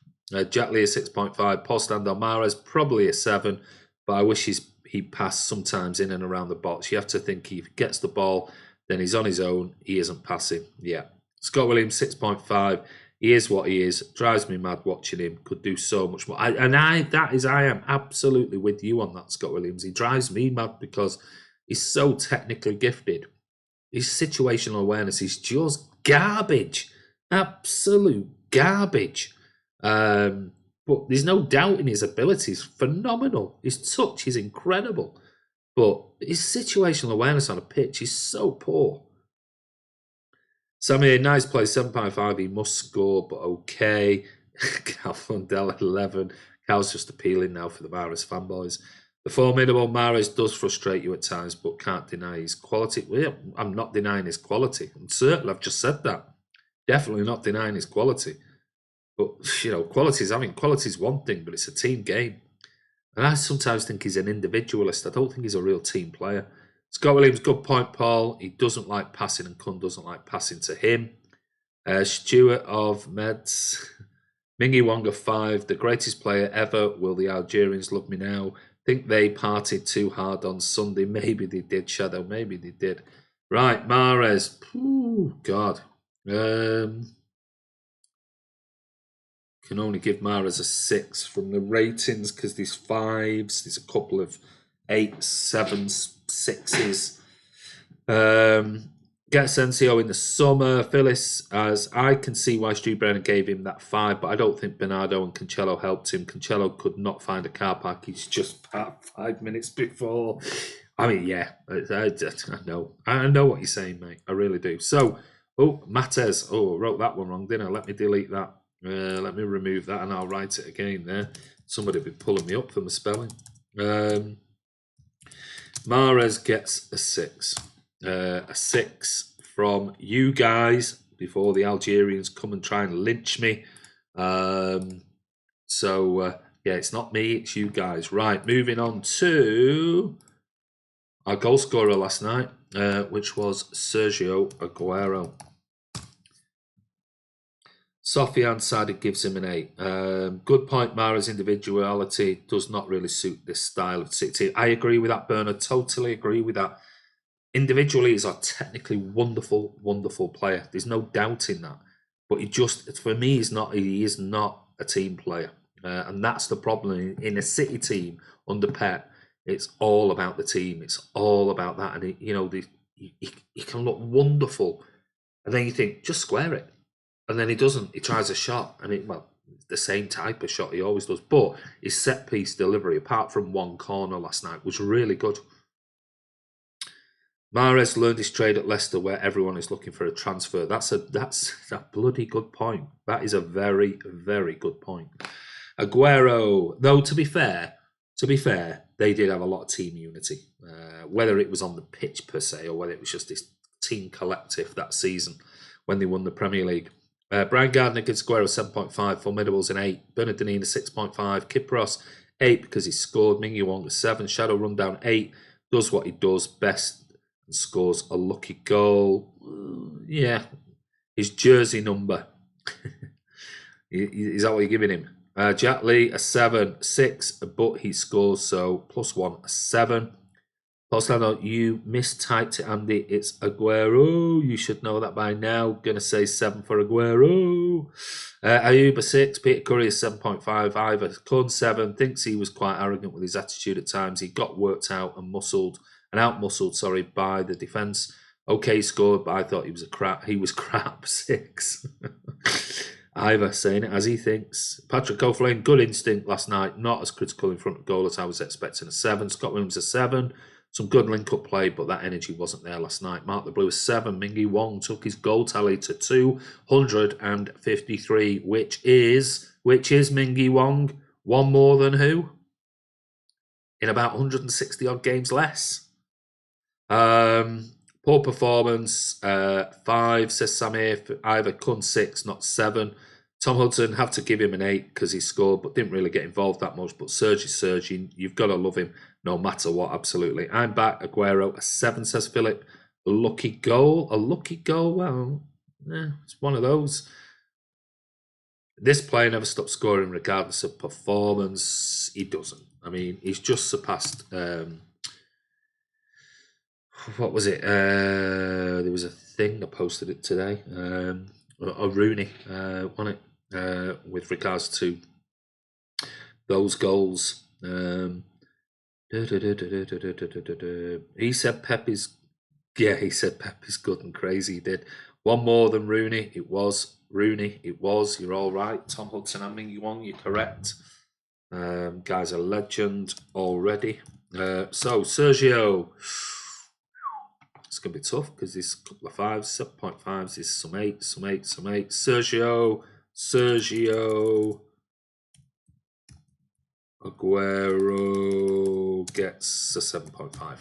Jack Lee a 6.5. Postand on Mahrez, probably a 7, but I wish he passed sometimes in and around the box. You have to think he gets the ball, then he's on his own. He isn't passing. Yeah. Scott Williams 6.5. He is what he is. Drives me mad watching him. Could do so much more. I am absolutely with you on that, Scott Williams. He drives me mad because he's so technically gifted. His situational awareness is just garbage. Absolute garbage. But there's no doubt in his abilities. Phenomenal. His touch is incredible. But his situational awareness on a pitch is so poor. Sammy, nice play, 7.5. He must score, but okay. Cal Flundell at 11. Cal's just appealing now for the Mahrez fanboys. The formidable Mahrez does frustrate you at times, but can't deny his quality. Well, I'm not denying his quality. I'm certain I've just said that. Definitely not denying his quality. But, you know, quality's one thing, but it's a team game. And I sometimes think he's an individualist. I don't think he's a real team player. Scott Williams, good point, Paul. He doesn't like passing and Kun doesn't like passing to him. Stuart of Meds. Mingy Wonga 5, the greatest player ever. Will the Algerians love me now? Think they partied too hard on Sunday. Maybe they did, Shadow. Maybe they did. Right, Mahrez. Ooh, God. Can only give Mahrez a 6 from the ratings because there's 5s. There's a couple of 8s, 7s, 6s. Get Sensio in the summer. Phyllis, as I can see why Stu Brennan gave him that 5, but I don't think Bernardo and Cancelo helped him. Cancelo could not find a car park. He's just parked 5 minutes before. I mean, yeah, I know. I know what you're saying, mate. I really do. So, Mates. I wrote that one wrong, didn't I? Let me delete that. Let me remove that and I'll write it again there. Somebody be pulling me up for my spelling. Mahrez gets a 6. A 6 from you guys before the Algerians come and try and lynch me. Yeah, it's not me, it's you guys. Right, moving on to our goal scorer last night, which was Sergio Aguero. Sofian Sadik gives him an 8. Good point, Mahrez's individuality does not really suit this style of City. I agree with that, Bernard. Totally agree with that. Individually, he's a technically wonderful, wonderful player. There's no doubt in that. But for me, he is not a team player. And that's the problem. In a City team under Pep, it's all about the team. It's all about that. And, he can look wonderful. And then you think, just square it. And then he doesn't. He tries a shot. And the same type of shot he always does. But his set-piece delivery, apart from one corner last night, was really good. Mahrez learned his trade at Leicester, where everyone is looking for a transfer. That's a bloody good point. That is a very, very good point. Aguero, though, to be fair, they did have a lot of team unity. Whether it was on the pitch per se, or whether it was just this team collective that season when they won the Premier League. Brian Gardner gives Aguero 7.5, Formidables an 8, Bernardini a 6.5, Kipros 8 because he scored, Mingy Wong a 7, Shadow Rundown 8, does what he does best and scores a lucky goal. Yeah, his jersey number. Is that what you're giving him? Jack Lee, a 7, 6, but he scores, so +1, a 7. Postano, you mistyped it, Andy. It's Aguero. You should know that by now. Gonna say 7 for Aguero. Ayuba 6, Peter Curry is 7.5. Ivor Kun 7. Thinks he was quite arrogant with his attitude at times. He got worked out and out-muscled, by the defence. Okay, scored, but I thought he was crap. He was crap. 6. Ivor saying it as he thinks. Patrick O'Flynn, good instinct last night. Not as critical in front of goal as I was expecting. A 7. Scott Williams a 7. Some good link-up play, but that energy wasn't there last night. Mark the Blue, 7. Mingy Wong took his goal tally to 253, which is Mingy Wong. One more than who? In about 160-odd games less. Poor performance. 5, says Samir. Ivor Kun 6, not 7. Tom Hudson, have to give him an 8 because he scored, but didn't really get involved that much. But Serge is Serge. You've got to love him no matter what, absolutely. I'm back. Aguero, a 7, says Philip. A lucky goal. Well, it's one of those. This player never stops scoring regardless of performance. He doesn't. I mean, he's just surpassed... what was it? There was a thing, I posted it today. Rooney won it with regards to those goals. He said Pep is good and crazy. He did. One more than Rooney. It was Rooney. It was. You're all right. Tom Hudson and Mingy Wong, you're correct. Guy's a legend already. So Sergio. It's going to be tough because there's a couple of 5s, 7.5s, there's some 8, some 8, some 8. Sergio Aguero gets a 7.5.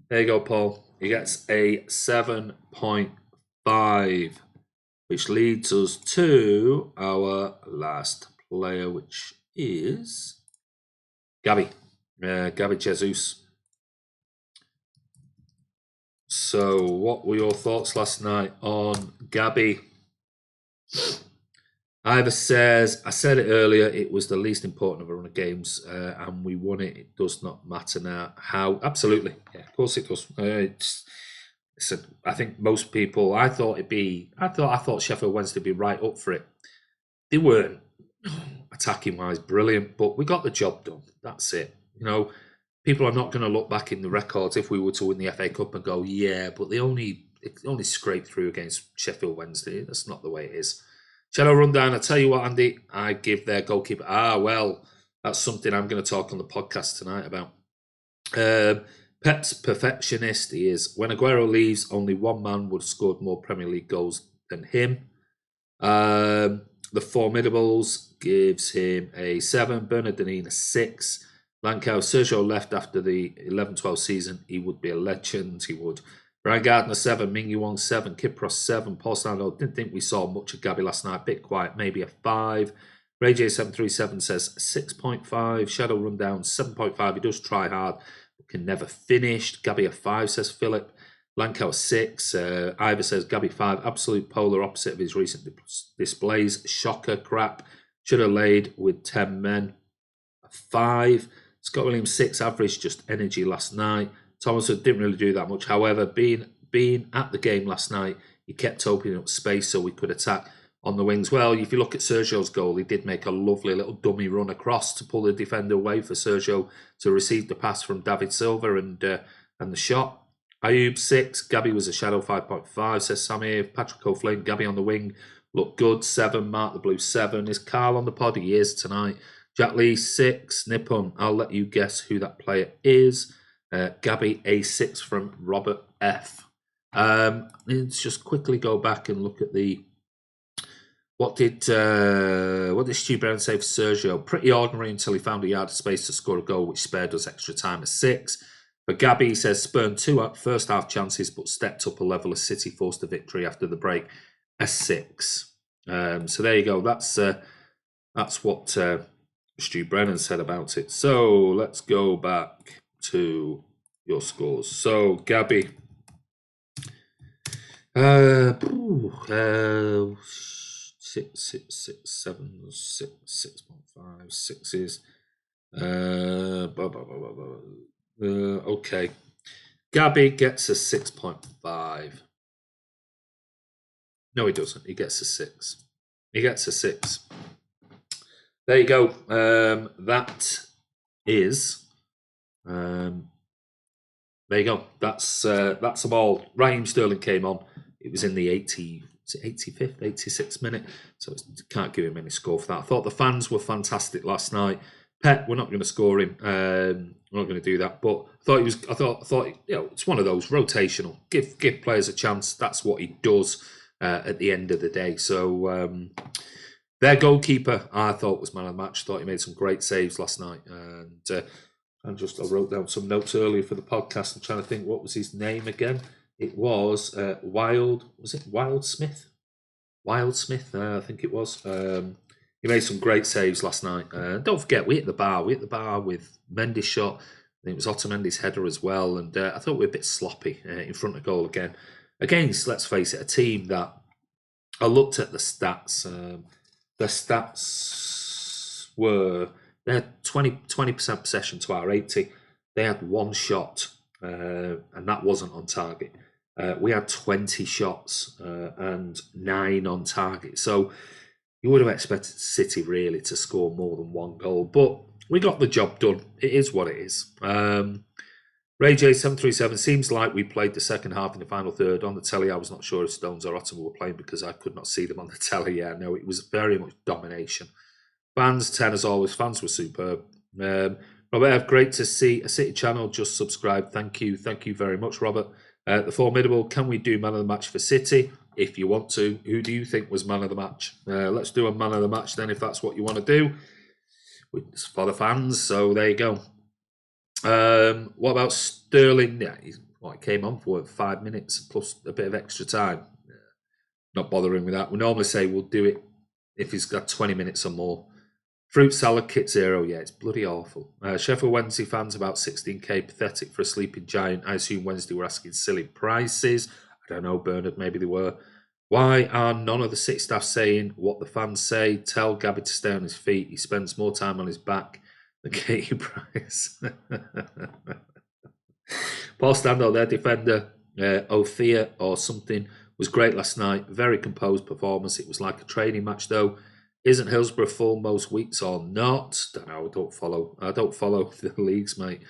There you go, Paul. He gets a 7.5, which leads us to our last player, which is Gabby Jesus. So, what were your thoughts last night on Gabby? Ivor says, I said it earlier, it was the least important of a run of games, and we won it. It does not matter now how. Absolutely. Yeah, of course it does. I think most people, I thought Sheffield Wednesday would be right up for it. They weren't attacking-wise brilliant, but we got the job done. That's it. People are not going to look back in the records if we were to win the FA Cup and go, yeah, but they only scraped through against Sheffield Wednesday. That's not the way it is. Shadow Rundown, I tell you what, Andy, I give their goalkeeper... well, that's something I'm going to talk on the podcast tonight about. Pep's perfectionist, he is. When Aguero leaves, only one man would have scored more Premier League goals than him. The Formidables gives him a 7, Bernardine a 6. Lancao, Sergio left after the 11-12 season. He would be a legend. He would. Brian Gardner 7, Mingy Wong 7, Kipros 7. Paul Stando, didn't think we saw much of Gabby last night. Bit quiet, maybe a 5. Ray J737 says 6.5. Shadow Rundown 7.5. He does try hard, but can never finish. Gabby a 5, says Philip. Lancao 6. Ivor says Gabby 5. Absolute polar opposite of his recent displays. Shocker crap. Should have laid with 10 men. A 5. Scott Williams 6, average just energy last night. Thomas didn't really do that much. However, being at the game last night, he kept opening up space so we could attack on the wings. Well, if you look at Sergio's goal, he did make a lovely little dummy run across to pull the defender away for Sergio to receive the pass from David Silva and the shot. Ayub 6, Gabby was a shadow 5.5, says Samir. Patrick O'Flynn, Gabby on the wing, looked good. 7, Mark the Blue 7. Is Carl on the pod? He is tonight. Jack Lee 6, Nippon. I'll let you guess who that player is. Gabby a 6 from Robert F. Let's just quickly go back and look at what did Stu Brown say for Sergio? Pretty ordinary until he found a yard of space to score a goal, which spared us extra time. A 6. But Gabby says spurned 2 first half chances, but stepped up a level as City forced a victory after the break. A 6. So there you go. That's what Stu Brennan said about it. So let's go back to your scores. So, Gabby, 6.5, sixes. Okay. Gabby gets a 6.5. No, he doesn't. He gets a 6. He gets a 6. There you go. That is. There you go. That's them all. Raheem Sterling came on. It was in the 85th, 86th minute. So can't give him any score for that. I thought the fans were fantastic last night. Pep, we're not going to score him. We're not going to do that. But I thought it's one of those rotational. Give players a chance. That's what he does at the end of the day. So their goalkeeper, I thought, was man of the match. Thought he made some great saves last night. And I wrote down some notes earlier for the podcast. I'm trying to think, what was his name again? It was Wild Smith? Wild Smith, I think it was. He made some great saves last night. Don't forget, we hit the bar. We hit the bar with Mendy's shot. I think it was Otamendi's header as well. And I thought we were a bit sloppy in front of goal again. Against, let's face it, a team that I looked at the stats. The stats were, they had 20% possession to our 80. They had one shot, and that wasn't on target. We had 20 shots and 9 on target. So you would have expected City really to score more than one goal. But we got the job done. It is what it is. Ray J737, seems like we played the second half in the final third. On the telly, I was not sure if Stones or Ottoman were playing because I could not see them on the telly. Yeah, no, it was very much domination. Fans, 10 as always. Fans were superb. Robert, great to see a City channel just subscribed. Thank you very much, Robert. The Formidable, can we do man of the match for City? If you want to. Who do you think was man of the match? Let's do a man of the match then, if that's what you want to do. It's for the fans, so there you go. What about Sterling? Yeah, he came on for 5 minutes plus a bit of extra time. Not bothering with that. We normally say we'll do it if he's got 20 minutes or more. Fruit salad kit 0, yeah, it's bloody awful. Sheffield Wednesday fans about 16k, pathetic for a sleeping giant. I assume Wednesday were asking silly prices. I don't know, Bernard, maybe they were. Why are none of the City staff saying what the fans say? Tell Gabby to stay on his feet. He spends more time on his back than Katie Price. Paul Stando, their defender, Othea or something, was great last night. Very composed performance. It was like a training match, though. Isn't Hillsborough full most weeks or not? Don't know. I don't follow the leagues, mate.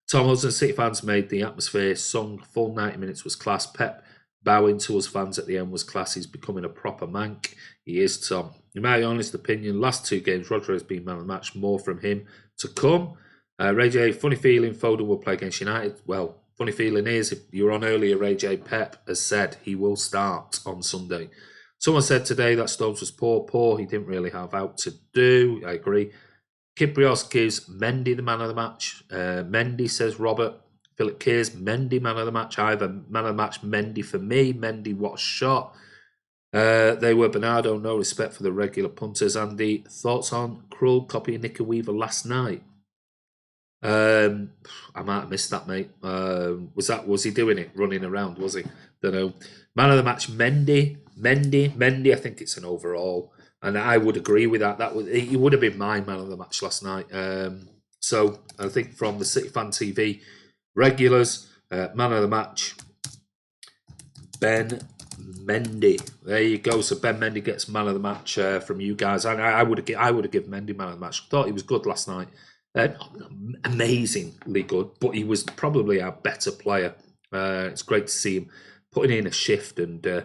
Tom Hudson, City fans made the atmosphere. Sung full 90 minutes was class. Pep bowing to us fans at the end was class. He's becoming a proper mank. He is, Tom. In my honest opinion, last 2 games, Roger has been man of the match. More from him to come. Ray J, funny feeling Foden will play against United. Well, funny feeling is, if you were on earlier, Ray J, Pep has said he will start on Sunday. Someone said today that Stones was poor. He didn't really have out to do. I agree. Kiprios gives Mendy the man of the match. Mendy, says Robert. Philip Kears, Mendy man of the match. Either man of the match, Mendy for me. Mendy, what shot. They were Bernardo, no respect for the regular punters. Andy, thoughts on Krull copying Nicky Weaver last night? I might have missed that, mate. Was he doing it, running around, was he? Don't know. Man of the match, Mendy. I think it's an overall, and I would agree with that. He would have been my man of the match last night. So I think from the City Fan TV regulars, man of the match, Ben Mendy. There you go. So Ben Mendy gets man of the match from you guys. I would have given Mendy man of the match. Thought he was good last night. Amazingly good, but he was probably our better player. It's great to see him putting in a shift and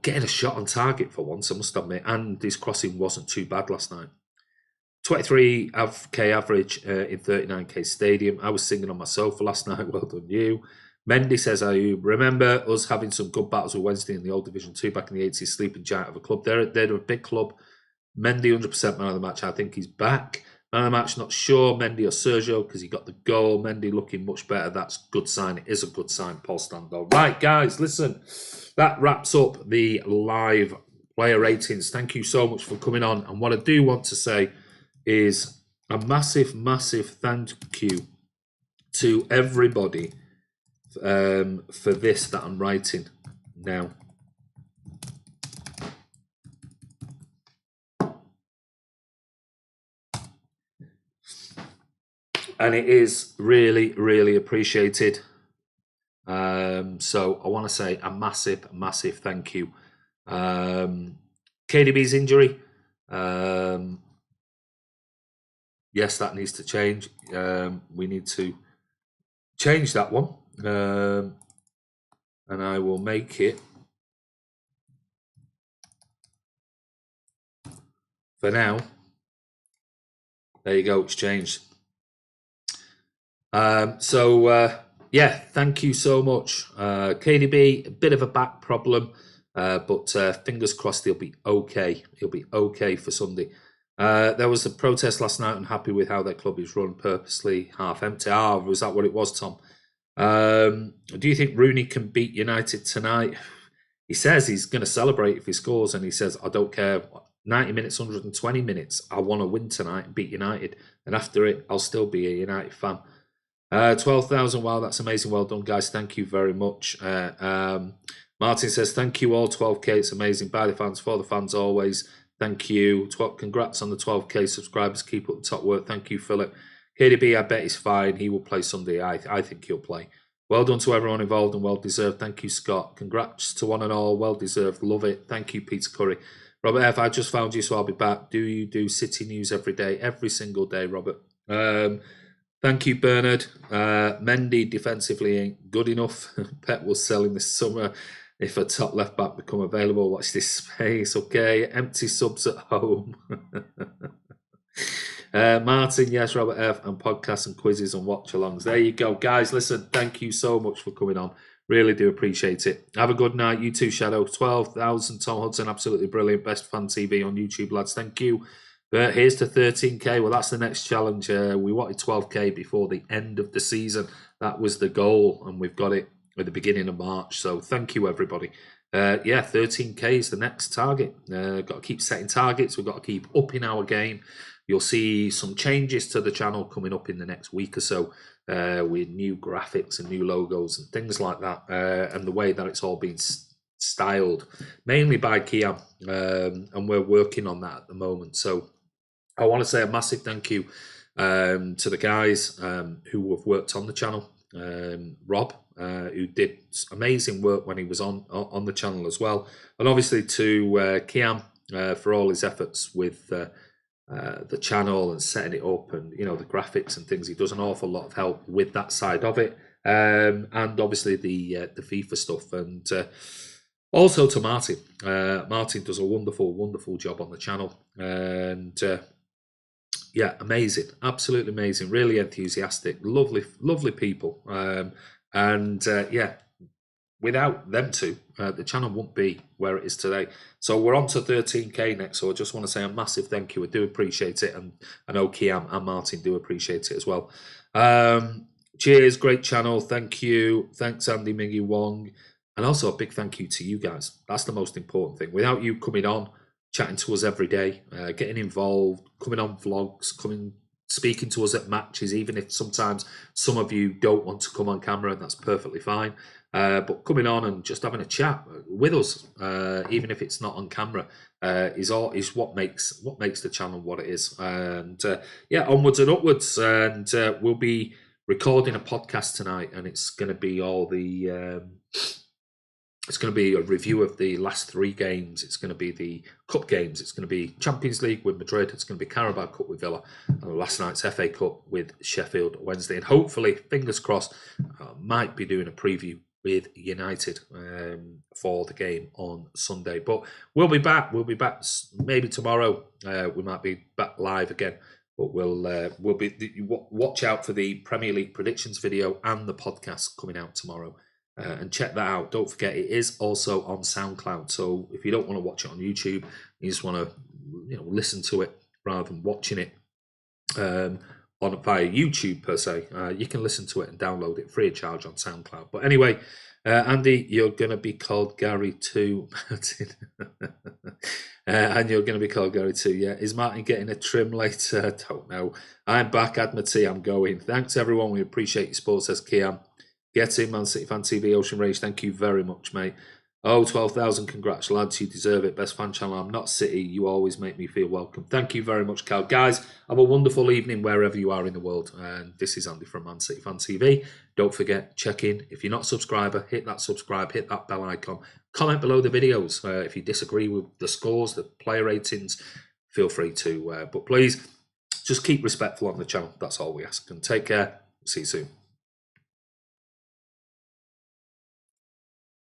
getting a shot on target for once, I must admit. And his crossing wasn't too bad last night. 23k average in 39k stadium. I was singing on my sofa last night. Well done, you. Mendy says, I remember us having some good battles with Wednesday in the old Division 2 back in the 80s, sleeping giant of a club. They're a big club. Mendy 100% man of the match. I think he's back. Man of the match, not sure. Mendy or Sergio, because he got the goal. Mendy looking much better. That's a good sign. It is a good sign, Paul Stando. Right, guys, listen. That wraps up the live player ratings. Thank you so much for coming on. And what I do want to say is a massive, massive thank you to everybody for this that I'm writing now. And it is really, really appreciated. So I want to say a massive, massive thank you. KDB's injury. Yes, that needs to change. We need to change that one. And I will make it for now. There you go, it's changed. Yeah, thank you so much. KDB, a bit of a back problem, but fingers crossed he'll be okay. He'll be okay for Sunday. There was a protest last night. Unhappy with how their club is run, purposely half empty. Was that what it was, Tom? Do you think Rooney can beat United tonight? He says he's going to celebrate if he scores, and he says, I don't care, 90 minutes, 120 minutes, I want to win tonight and beat United, and after it, I'll still be a United fan. 12,000, wow, that's amazing, well done, guys, thank you very much. Martin says, thank you all, 12k, it's amazing, by the fans, for the fans, always, thank you. Congrats on the 12k subscribers, keep up the top work, thank you, Philip. KDB, I bet he's fine, he will play Sunday, I think he'll play. Well done to everyone involved and well deserved. Thank you, Scott. Congrats to one and all. Well deserved. Love it. Thank you, Peter Curry. Robert F., I just found you, so I'll be back. Do you do City News every day? Every single day, Robert. Thank you, Bernard. Mendy defensively ain't good enough. Pep will sell him this summer if a top left back become available. Watch this space. Okay. Empty subs at home. Martin, yes, Robert F, and podcasts and quizzes and watch-alongs. There you go, guys. Listen, thank you so much for coming on. Really do appreciate it. Have a good night. You too, Shadow. 12,000, Tom Hudson, absolutely brilliant. Best fan TV on YouTube, lads. Thank you. Here's to 13k. Well, that's the next challenge. We wanted 12k before the end of the season. That was the goal, and we've got it at the beginning of March. So thank you, everybody. Yeah, 13k is the next target. Got to keep setting targets. We've got to keep upping our game. You'll see some changes to the channel coming up in the next week or so with new graphics and new logos and things like that, and the way that it's all been styled, mainly by Kiam, and we're working on that at the moment. So I want to say a massive thank you to the guys who have worked on the channel. Rob, who did amazing work when he was on the channel as well, and obviously to Kiam for all his efforts with the channel and setting it up, and you know, the graphics and things. He does an awful lot of help with that side of it, and obviously the FIFA stuff, and also to Martin. Martin does a wonderful job on the channel, and yeah, amazing, absolutely amazing, really enthusiastic, lovely people, and yeah, without them two, the channel wouldn't be where it is today. So we're on to 13k next. So I just want to say a massive thank you. I do appreciate it, and I know Kiam and Martin do appreciate it as well. Cheers, great channel. Thank you. Thanks, Andy Miggy Wong, and also a big thank you to you guys. That's the most important thing. Without you coming on, chatting to us every day, getting involved, coming on vlogs, speaking to us at matches, even if sometimes some of you don't want to come on camera, and that's perfectly fine. But coming on and just having a chat with us, even if it's not on camera, is what makes the channel what it is. And yeah, onwards and upwards. And we'll be recording a podcast tonight, and it's going to be all the. It's going to be a review of the last 3 games. It's going to be the cup games. It's going to be Champions League with Madrid. It's going to be Carabao Cup with Villa. And last night's FA Cup with Sheffield Wednesday. And hopefully, fingers crossed, might be doing a preview with United for the game on Sunday. But we'll be back. We'll be back maybe tomorrow. We might be back live again. But we'll be watch out for the Premier League predictions video and the podcast coming out tomorrow. And check that out. Don't forget, it is also on SoundCloud. So if you don't want to watch it on YouTube, you just want to listen to it rather than watching it via YouTube per se, you can listen to it and download it free of charge on SoundCloud. But anyway, Andy, you're going to be called Gary too, Martin. And you're going to be called Gary too, yeah. Is Martin getting a trim later? Don't know. I'm back, add my tea, I'm going. Thanks, everyone. We appreciate your support, says Kiam. Get in, Man City Fan TV, Ocean Rage. Thank you very much, mate. Oh, 12,000. Congrats, lads. You deserve it. Best fan channel. I'm not City. You always make me feel welcome. Thank you very much, Cal. Guys, have a wonderful evening wherever you are in the world. And this is Andy from Man City Fan TV. Don't forget, check in. If you're not a subscriber, hit that subscribe, hit that bell icon. Comment below the videos. If you disagree with the scores, the player ratings, feel free to. But please, just keep respectful on the channel. That's all we ask. And take care. See you soon.